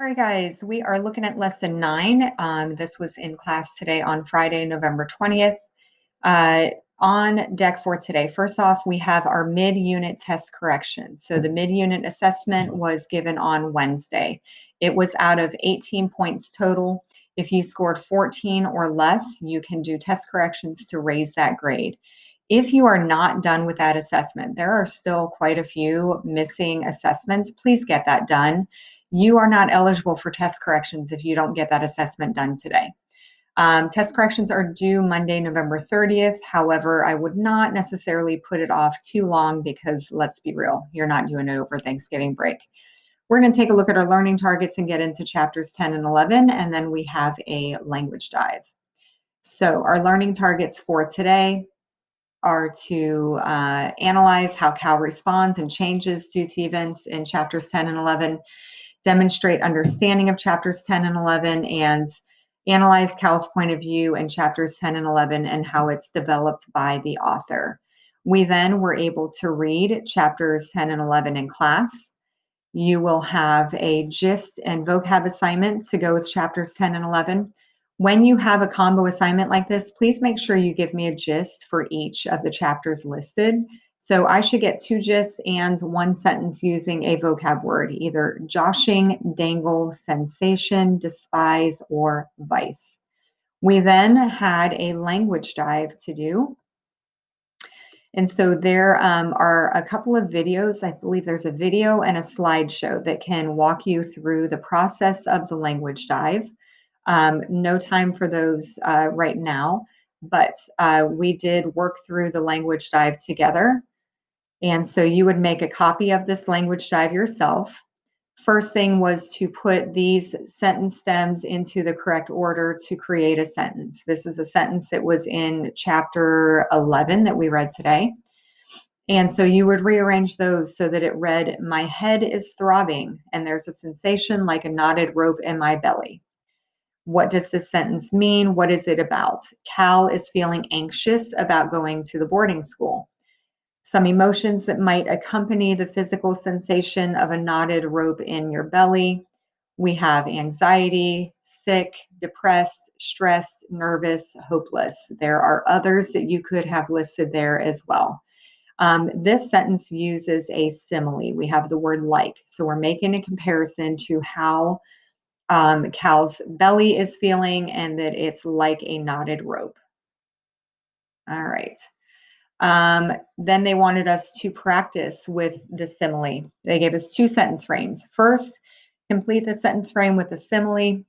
All right, guys, we are looking at lesson 9. This was in class today on Friday, November 20th. Uh, on deck for today, first off, we have our mid-unit test corrections. So the mid-unit assessment was given on Wednesday. It was out of 18 points total. If you scored 14 or less, you can do test corrections to raise that grade. If you are not done with that assessment, there are still quite a few missing assessments. Please get that done. You are not eligible for test corrections if you don't get that assessment done today. Test corrections are due Monday, November 30th. However, I would not necessarily put it off too long because let's be real, you're not doing it over Thanksgiving break. We're going to take a look at our learning targets and get into chapters 10 and 11, and then we have a language dive. So our learning targets for today are to analyze how Cal responds and changes due to events in chapters 10 and 11, demonstrate understanding of chapters 10 and 11, and analyze Cal's point of view in chapters 10 and 11 and how it's developed by the author. We then were able to read chapters 10 and 11 in class. You will have a gist and vocab assignment to go with chapters 10 and 11. When you have a combo assignment like this, please make sure you give me a gist for each of the chapters listed. So I should get 2 gists and 1 sentence using a vocab word, either joshing, dangle, sensation, despise, or vice. We then had a language dive to do. And so there are a couple of videos. I believe there's a video and a slideshow that can walk you through the process of the language dive. No time for those right now, but we did work through the language dive together. And so you would make a copy of this language dive yourself. First thing was to put these sentence stems into the correct order to create a sentence. This is a sentence that was in chapter 11 that we read today. And so you would rearrange those so that it read, my head is throbbing and there's a sensation like a knotted rope in my belly. What does this sentence mean? What is it about? Cal is feeling anxious about going to the boarding school. Some emotions that might accompany the physical sensation of a knotted rope in your belly. We have anxiety, sick, depressed, stressed, nervous, hopeless. There are others that you could have listed there as well. This sentence uses a simile. We have the word like. So we're making a comparison to how Cal's belly is feeling and that it's like a knotted rope. All right. Then they wanted us to practice with the simile. They gave us 2 sentence frames. First, complete the sentence frame with a simile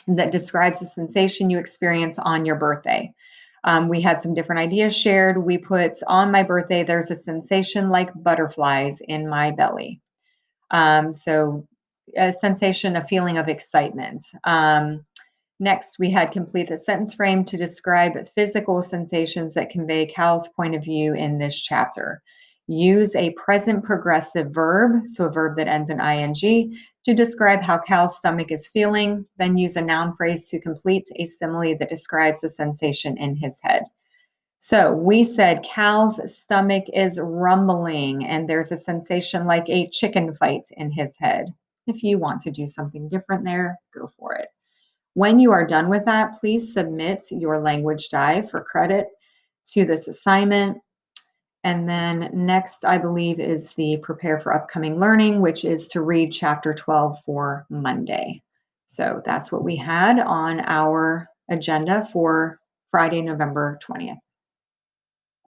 that describes the sensation you experience on your birthday. We had some different ideas shared. We put, on my birthday, there's a sensation like butterflies in my belly. So a sensation, a feeling of excitement. Next, we had complete the sentence frame to describe physical sensations that convey Cal's point of view in this chapter. Use a present progressive verb, so a verb that ends in ing, to describe how Cal's stomach is feeling. Then use a noun phrase to complete a simile that describes the sensation in his head. So we said Cal's stomach is rumbling and there's a sensation like a chicken fight in his head. If you want to do something different there, go for it. When you are done with that, please submit your language dive for credit to this assignment. And then next, I believe, is the prepare for upcoming learning, which is to read chapter 12 for Monday. So that's what we had on our agenda for Friday, November 20th.